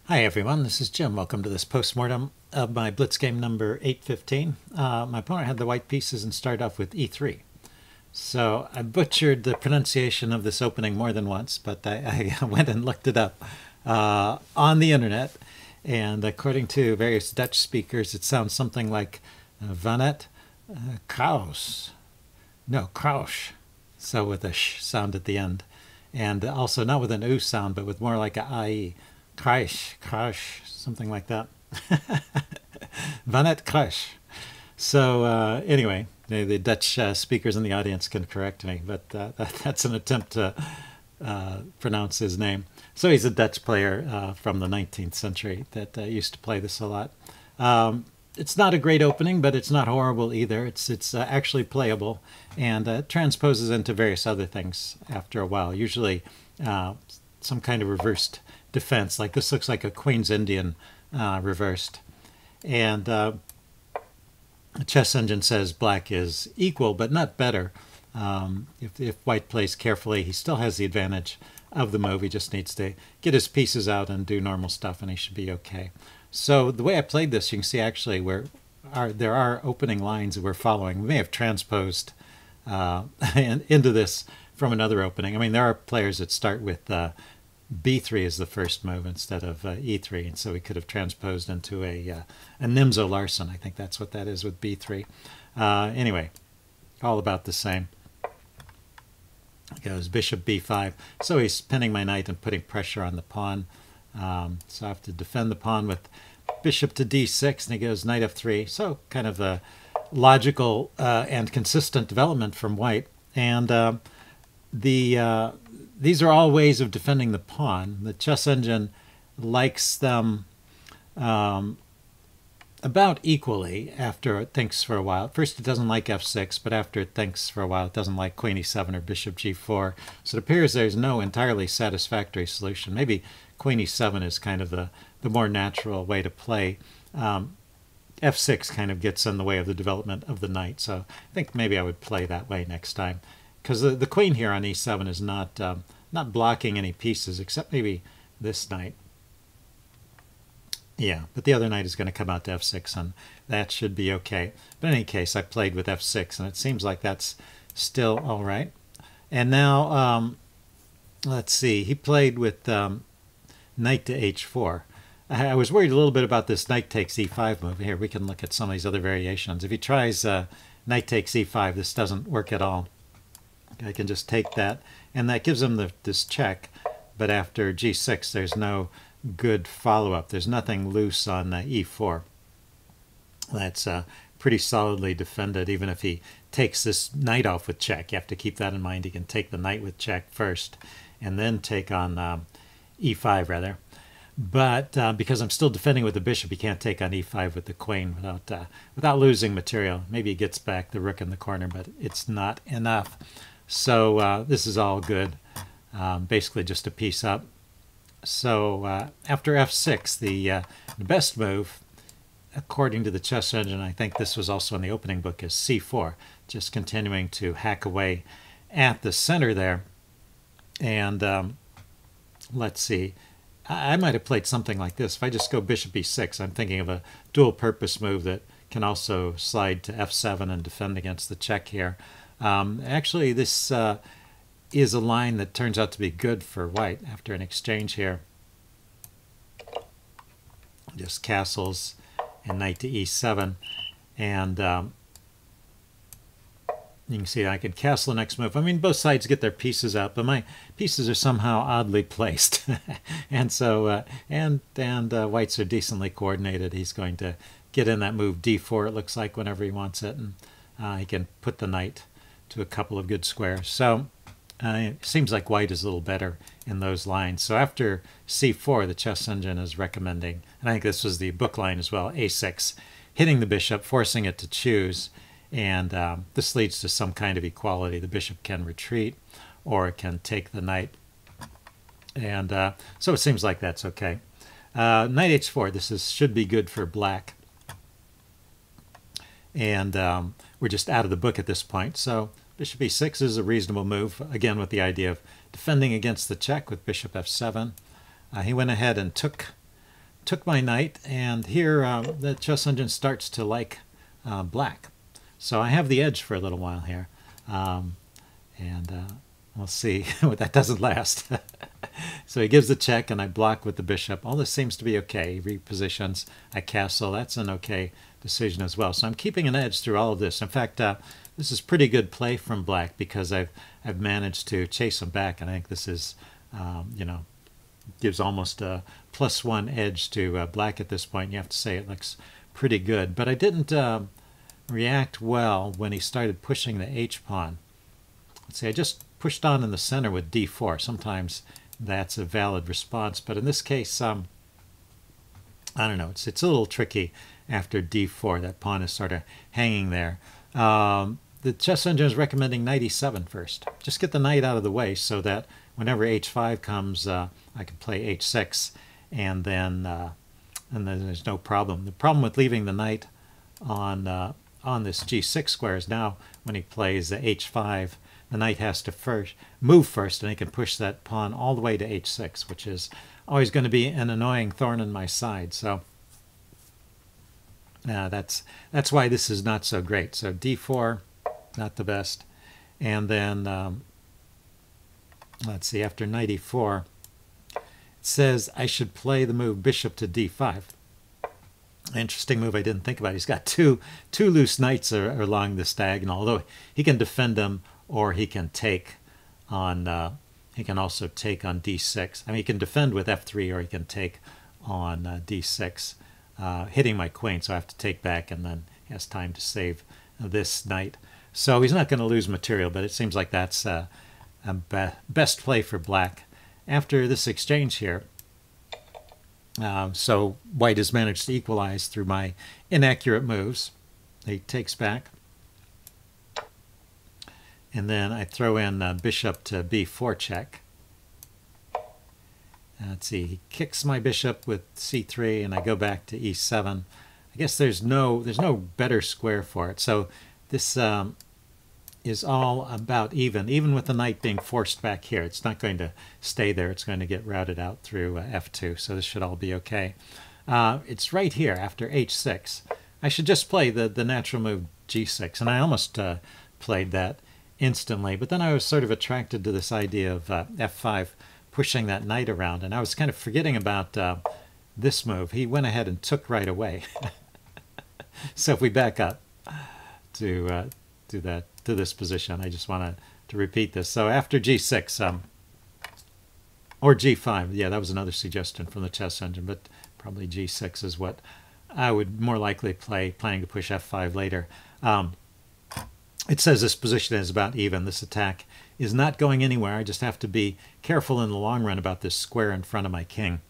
Hi everyone, this is Jim. Welcome to this postmortem of my Blitz game number 815. My opponent had the white pieces and started off with e3. So I butchered the pronunciation of this opening more than once, but I went and looked it up on the internet. And according to various Dutch speakers, it sounds something like Vanet Kraus. No, Krausch. So with a sh sound at the end. And also not with an u sound, but with more like a ie. Kruijs, something like that. Vanet Kruijs. So anyway, the Dutch speakers in the audience can correct me, but that's an attempt to pronounce his name. So he's a Dutch player from the 19th century that used to play this a lot. It's not a great opening, but it's not horrible either. It's actually playable, and transposes into various other things after a while. Usually some kind of reversed defense, like this looks like a Queen's Indian reversed. And Chess Engine says black is equal, but not better. If white plays carefully, he still has the advantage of the move. He just needs to get his pieces out and do normal stuff, and he should be okay. So the way I played this, you can see actually there are opening lines that we're following. We may have transposed into this from another opening. I mean, there are players that start with b3 is the first move instead of e3, and so we could have transposed into a Nimzo Larsen. I think that's what that is with b3. Anyway, all about the same. It goes bishop b5. So he's pinning my knight and putting pressure on the pawn. So I have to defend the pawn with bishop to d6, and he goes knight f3. So kind of a logical and consistent development from white. And these are all ways of defending the pawn. The Chess Engine likes them about equally after it thinks for a while. At first it doesn't like f6, but after it thinks for a while it doesn't like queen e7 or bishop g4. So it appears there's no entirely satisfactory solution. Maybe queen e7 is kind of the more natural way to play. F6 kind of gets in the way of the development of the knight, so I think maybe I would play that way next time. Because the queen here on e7 is not blocking any pieces, except maybe this knight. Yeah, but the other knight is going to come out to f6, and that should be okay. But in any case, I played with f6, and it seems like that's still all right. And now, let's see, he played with knight to h4. I was worried a little bit about this knight takes e5 move. Here, we can look at some of these other variations. If he tries knight takes e5, this doesn't work at all. I can just take that, and that gives him this check, but after g6 there's no good follow-up. There's nothing loose on e4. That's pretty solidly defended. Even if he takes this knight off with check, you have to keep that in mind. He can take the knight with check first and then take on e5 rather. But because I'm still defending with the bishop, he can't take on e5 with the queen without losing material. Maybe he gets back the rook in the corner, but it's not enough. So this is all good, basically just a piece up. So after f6, the best move, according to the Chess Engine, I think this was also in the opening book, is c4, just continuing to hack away at the center there. And let's see, I might have played something like this. If I just go bishop e6, I'm thinking of a dual-purpose move that can also slide to f7 and defend against the check here. Actually, this is a line that turns out to be good for white after an exchange here. Just castles and knight to e7. And you can see I could castle the next move. I mean, both sides get their pieces out, but my pieces are somehow oddly placed. And so, whites are decently coordinated. He's going to get in that move d4, it looks like, whenever he wants it. And he can put the knight to a couple of good squares. So it seems like white is a little better in those lines. So after c4, the Chess Engine is recommending, and I think this was the book line as well, a6, hitting the bishop, forcing it to choose. And this leads to some kind of equality. The bishop can retreat, or it can take the knight. And so it seems like that's okay. Knight h4, this should be good for black. And we're just out of the book at this point. So bishop e6 is a reasonable move, again with the idea of defending against the check with bishop f7. He went ahead and took took my knight, and here the chess engine starts to like black. So I have the edge for a little while here. And we'll see. That doesn't last. So he gives the check, and I block with the bishop. All this seems to be okay. He repositions. I castle. That's an okay decision as well. So I'm keeping an edge through all of this. In fact, this is pretty good play from black because I've managed to chase him back. And I think this is, you know, gives almost a +1 edge to black at this point. You have to say it looks pretty good. But I didn't react well when he started pushing the h-pawn. Let's see, I just pushed on in the center with d4. Sometimes that's a valid response, but in this case, I don't know. It's a little tricky after d4. That pawn is sort of hanging there. The chess engine is recommending knight e7 first. Just get the knight out of the way so that whenever h5 comes, I can play h6, and then there's no problem. The problem with leaving the knight on this g6 square is now when he plays the h5, the knight has to move first, and he can push that pawn all the way to h6, which is always going to be an annoying thorn in my side. So that's why this is not so great. So d4, not the best. And then let's see, after knight e4, it says I should play the move bishop to d5. Interesting move I didn't think about. He's got two loose knights along this diagonal, although he can defend them, or he can take on, he can also take on d6. I mean, he can defend with f3, or he can take on d6, hitting my queen, so I have to take back, and then he has time to save this knight. So he's not going to lose material, but it seems like that's a best play for black. After this exchange here, so white has managed to equalize through my inaccurate moves. He takes back. And then I throw in bishop to b4 check. Let's see, he kicks my bishop with c3, and I go back to e7. I guess there's no better square for it. So this is all about even with the knight being forced back here. It's not going to stay there. It's going to get routed out through f2. So this should all be okay. It's right here after h6. I should just play the natural move g6, and I almost played that instantly, but then I was sort of attracted to this idea of f5 pushing that knight around, and I was kind of forgetting about this move. He went ahead and took right away. So if we back up to this position, I just want to repeat this. So after g6, or g5, yeah, that was another suggestion from the chess engine, but probably g6 is what I would more likely play, planning to push f5 later. It says this position is about even. This attack is not going anywhere. I just have to be careful in the long run about this square in front of my king,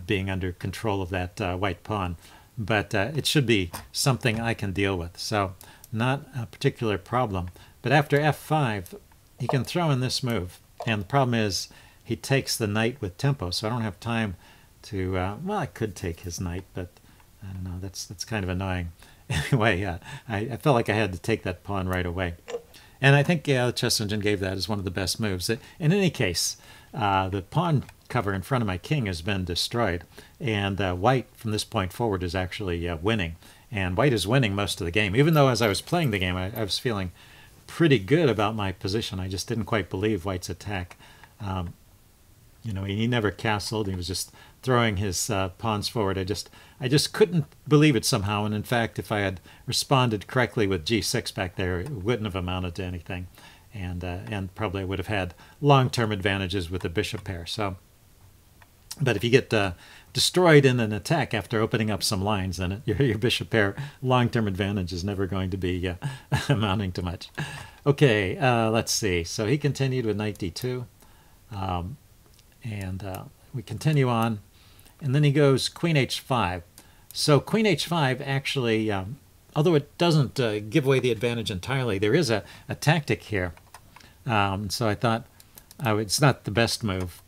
being under control of that white pawn. But it should be something I can deal with. So not a particular problem. But after f5, he can throw in this move. And the problem is he takes the knight with tempo, so I don't have time to... well, I could take his knight, but I don't know. That's kind of annoying. Anyway, I felt like I had to take that pawn right away. And I think the chess engine gave that as one of the best moves. In any case, the pawn cover in front of my king has been destroyed. And white, from this point forward, is actually winning. And white is winning most of the game. Even though as I was playing the game, I was feeling pretty good about my position. I just didn't quite believe white's attack. You know, he never castled. He was just throwing his pawns forward. I just couldn't believe it somehow. And in fact, if I had responded correctly with g6 back there, it wouldn't have amounted to anything, and probably I would have had long-term advantages with the bishop pair. So, but if you get destroyed in an attack after opening up some lines, then your bishop pair long-term advantage is never going to be amounting to much. Okay, let's see. So he continued with knight d2. And we continue on, and then he goes queen h5. So queen h5 actually, although it doesn't give away the advantage entirely, there is a tactic here. So I thought it's not the best move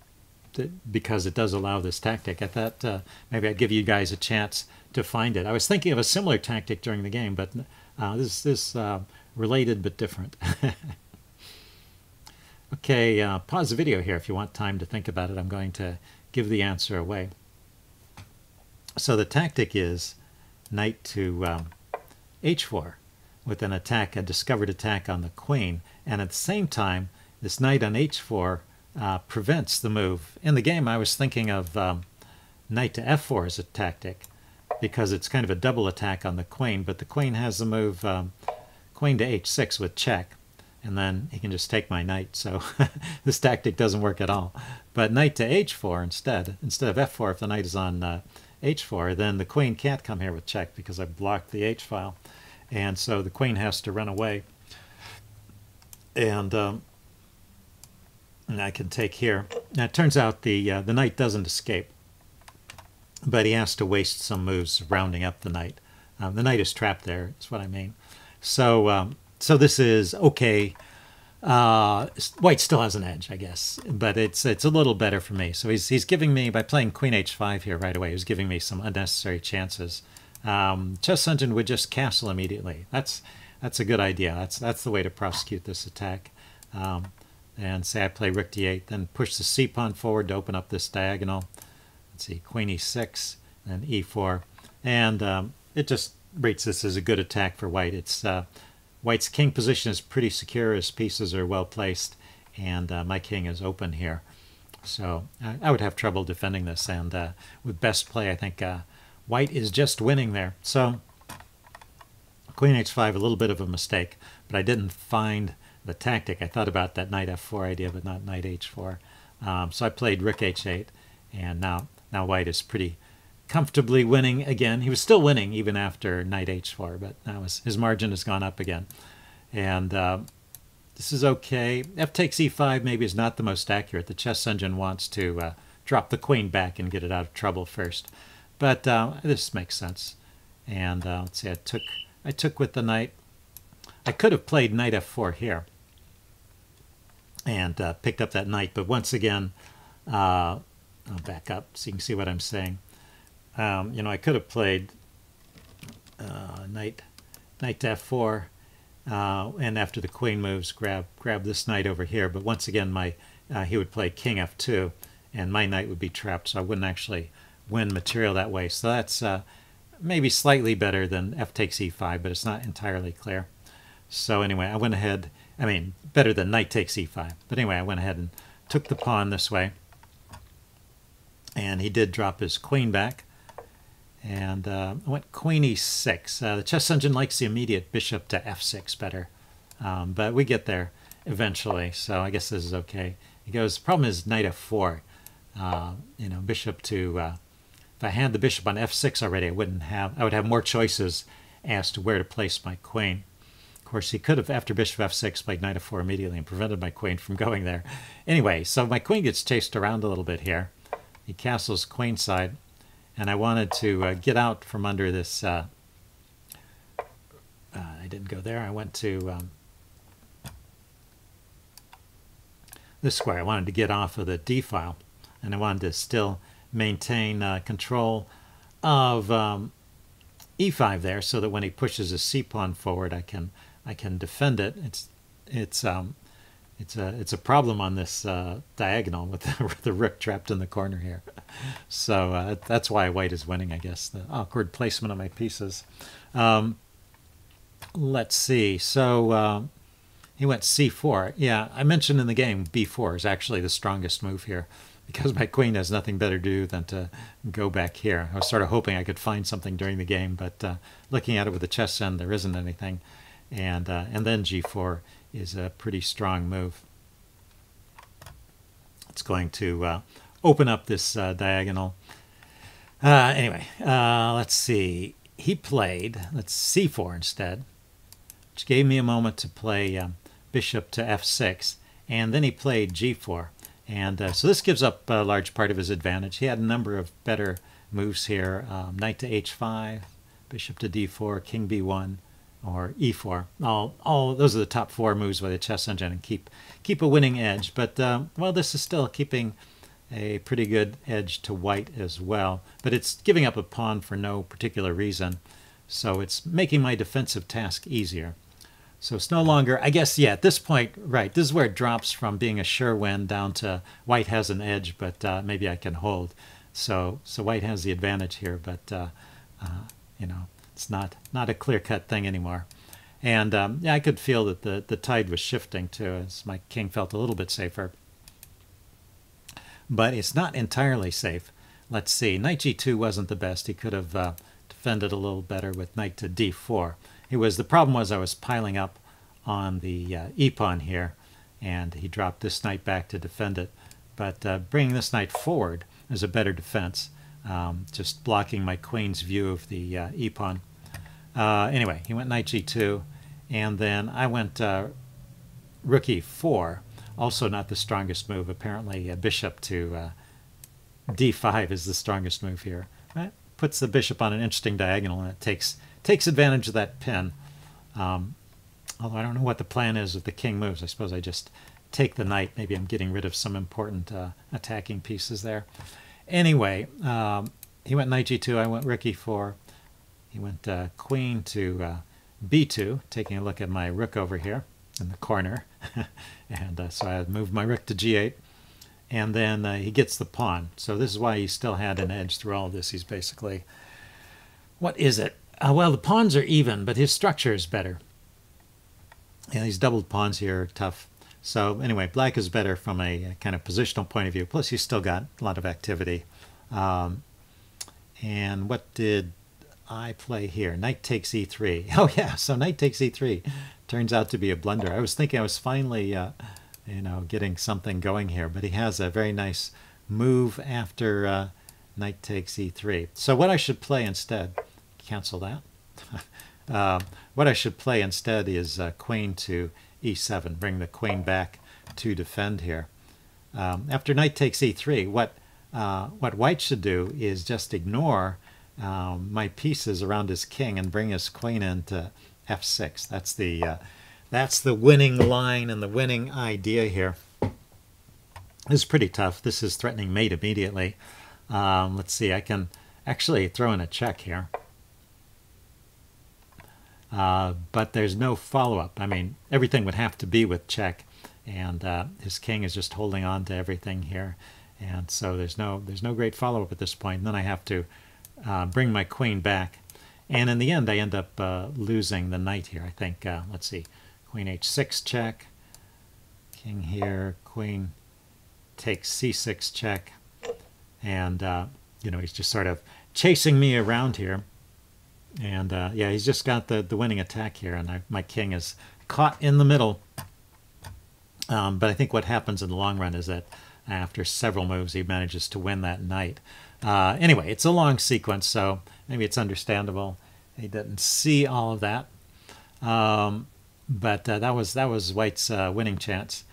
because it does allow this tactic. I thought maybe I'd give you guys a chance to find it. I was thinking of a similar tactic during the game, but this is related but different. Okay, pause the video here if you want time to think about it. I'm going to give the answer away. So the tactic is knight to h4 with an attack, a discovered attack on the queen, and at the same time this knight on h4 prevents the move. In the game I was thinking of knight to f4 as a tactic because it's kind of a double attack on the queen, but the queen has the move queen to h6 with check, and then he can just take my knight, so this tactic doesn't work at all. But knight to h4 instead of f4, if the knight is on h4, then the queen can't come here with check because I blocked the h-file, and so the queen has to run away, and I can take here. Now it turns out the knight doesn't escape, but he has to waste some moves rounding up the knight. The knight is trapped there, is what I mean. So so this is okay. White still has an edge, I guess, but it's a little better for me. So he's giving me, by playing queen h5 here right away, he's giving me some unnecessary chances. Chess Engine would just castle immediately. That's a good idea. That's the way to prosecute this attack. And say I play rook d8, then push the c-pawn forward to open up this diagonal. Let's see, queen e6, and e4, and it just rates this as a good attack for white. It's white's king position is pretty secure, his pieces are well placed, and my king is open here. So I would have trouble defending this, and with best play I think white is just winning there. So queen h5, a little bit of a mistake, but I didn't find the tactic. I thought about that knight f4 idea, but not knight h4. So I played rook h8, and now white is pretty comfortably winning again. He was still winning even after knight h4, but now his margin has gone up again. And this is okay. F takes e5 maybe is not the most accurate. The Chess Engine wants to drop the queen back and get it out of trouble first. But this makes sense. And let's see, I took with the knight. I could have played knight f4 here and picked up that knight, but once again, I'll back up so you can see what I'm saying. You know, I could have played knight to f4, and after the queen moves, grab this knight over here. But once again, he would play king f2, and my knight would be trapped, so I wouldn't actually win material that way. So that's maybe slightly better than f takes e5, but it's not entirely clear. So anyway, I went ahead. I mean, better than knight takes e5. But anyway, I went ahead and took the pawn this way. And he did drop his queen back. And I went queen e6. The Chess Engine likes the immediate bishop to f6 better. But we get there eventually, so I guess this is okay. He goes, the problem is knight f4. You know, bishop to... if I had the bishop on f6 already, I would have more choices as to where to place my queen. Of course, he could have, after bishop f6, played knight f4 immediately and prevented my queen from going there. Anyway, so my queen gets chased around a little bit here. He castles queenside, and I wanted to get out from under this. I didn't go there. I went to this square. I wanted to get off of the d file, and I wanted to still maintain control of e5 there, so that when he pushes his c-pawn forward, I can defend it. It's a problem on this diagonal with the rook trapped in the corner here. So that's why white is winning, I guess. The awkward placement of my pieces. Let's see. So he went c4. Yeah, I mentioned in the game b4 is actually the strongest move here, because my queen has nothing better to do than to go back here. I was sort of hoping I could find something during the game, but looking at it with the chess end, there isn't anything. And then g4 is a pretty strong move. It's going to open up this diagonal. Anyway, let's see. He played, c4 instead, which gave me a moment to play bishop to f6, and then he played g4. And so this gives up a large part of his advantage. He had a number of better moves here. Knight to h5, bishop to d4, king b1, or e4. All those are the top 4 moves by the Chess Engine and keep a winning edge. But, well, this is still keeping a pretty good edge to white as well. But it's giving up a pawn for no particular reason. So it's making my defensive task easier. So it's no longer, I guess, yeah, at this point, right, this is where it drops from being a sure win down to white has an edge, but maybe I can hold. So white has the advantage here, but, you know, it's not a clear-cut thing anymore. And, yeah, I could feel that the tide was shifting, too, as my king felt a little bit safer. But it's not entirely safe. Let's see, knight g2 wasn't the best. He could have defended a little better with knight to d4. The problem was I was piling up on the e-pawn here, and he dropped this knight back to defend it. But bringing this knight forward is a better defense, just blocking my queen's view of the e-pawn. Anyway, he went knight g2, and then I went rook e4, also not the strongest move. Apparently bishop to d5 is the strongest move here. That puts the bishop on an interesting diagonal, and it takes advantage of that pin. Although I don't know what the plan is if the king moves. I suppose I just take the knight. Maybe I'm getting rid of some important attacking pieces there. Anyway, he went knight g2, I went rook e4. He went queen to b2, taking a look at my rook over here in the corner. And so I moved my rook to g8. And then he gets the pawn. So this is why he still had an edge through all of this. He's basically, what is it? Well, the pawns are even, but his structure is better. Yeah, these doubled pawns here are tough. So anyway, black is better from a kind of positional point of view. Plus, he's still got a lot of activity. And what did I play here? Knight takes e3. Oh, yeah, so knight takes e3 turns out to be a blunder. I was thinking I was finally, you know, getting something going here. But he has a very nice move after knight takes e3. So what I should play instead... Cancel that. What I should play instead is queen to e7. Bring the queen back to defend here. After knight takes e3, what white should do is just ignore my pieces around his king and bring his queen into f6. That's the winning line and the winning idea here. This is pretty tough. This is threatening mate immediately. Let's see. I can actually throw in a check here. But there's no follow-up. I mean, everything would have to be with check, and his king is just holding on to everything here, and so there's no great follow-up at this point. And then I have to bring my queen back, and in the end I end up losing the knight here. I think, let's see, queen h6 check, king here, queen takes c6 check, and you know, he's just sort of chasing me around here. And yeah, he's just got the winning attack here, and my king is caught in the middle. But I think what happens in the long run is that after several moves, he manages to win that knight. Anyway, it's a long sequence, so maybe it's understandable. He didn't see all of that. But that was White's winning chance,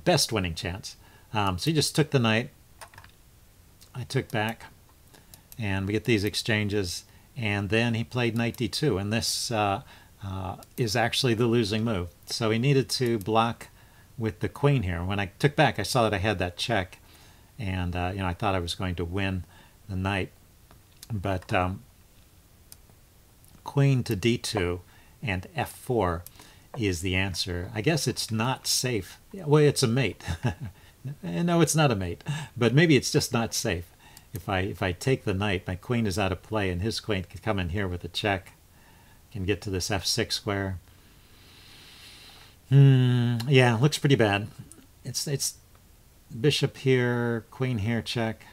best winning chance. So he just took the knight. I took back, and we get these exchanges. And then he played knight d2, and this is actually the losing move. So he needed to block with the queen here. When I took back, I saw that I had that check, and you know, I thought I was going to win the knight. But queen to d2 and f4 is the answer. I guess it's not safe. Well, it's a mate. No, it's not a mate, but maybe it's just not safe. If I take the knight, my queen is out of play, and his queen can come in here with a check. Can get to this f6 square. Yeah, looks pretty bad. It's bishop here, queen here, check.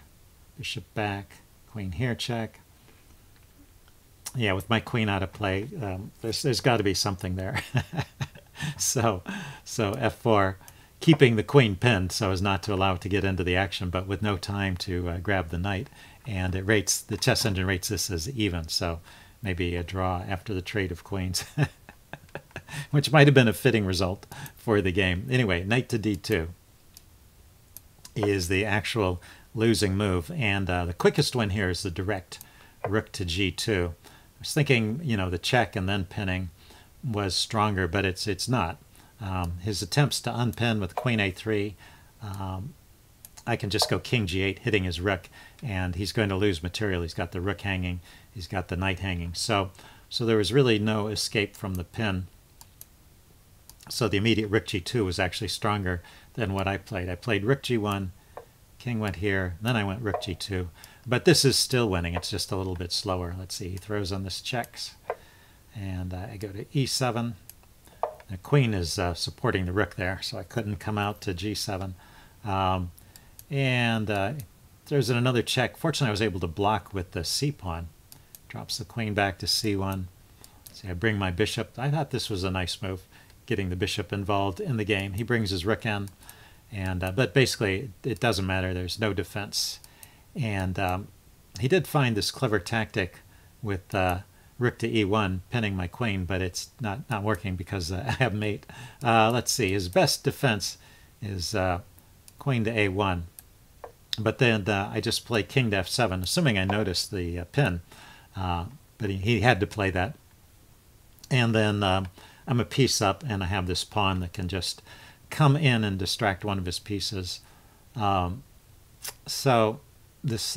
Bishop back, queen here, check. Yeah, with my queen out of play, there's got to be something there. So f4. Keeping the queen pinned so as not to allow it to get into the action, but with no time to grab the knight. And it rates, the chess engine rates this as even, so maybe a draw after the trade of queens, which might have been a fitting result for the game. Anyway, knight to d2 is the actual losing move, and the quickest win here is the direct rook to g2. I was thinking, you know, the check and then pinning was stronger, but it's not. His attempts to unpin with queen a3, I can just go king g8, hitting his rook, and he's going to lose material. He's got the rook hanging, he's got the knight hanging. So there was really no escape from the pin. So the immediate rook g2 was actually stronger than what I played. I played rook g1, king went here, then I went rook g2. But this is still winning. It's just a little bit slower. Let's see. He throws on this checks. And I go to e7. The queen is supporting the rook there, so I couldn't come out to g7. There's another check. Fortunately, I was able to block with the c-pawn. Drops the queen back to c1. See, I bring my bishop. I thought this was a nice move, getting the bishop involved in the game. He brings his rook in. But basically, it doesn't matter. There's no defense. And he did find this clever tactic with rook to e1, pinning my queen, but it's not working because I have mate. Let's see. His best defense is queen to a1. But then I just play king to f7, assuming I noticed the pin. But he had to play that. And then I'm a piece up, and I have this pawn that can just come in and distract one of his pieces. So this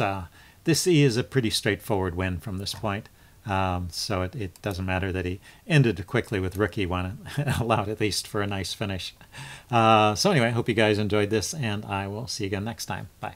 E is a pretty straightforward win from this point. So it doesn't matter that he ended quickly with rook e1 and allowed at least for a nice finish. So anyway, I hope you guys enjoyed this, and I will see you again next time. Bye.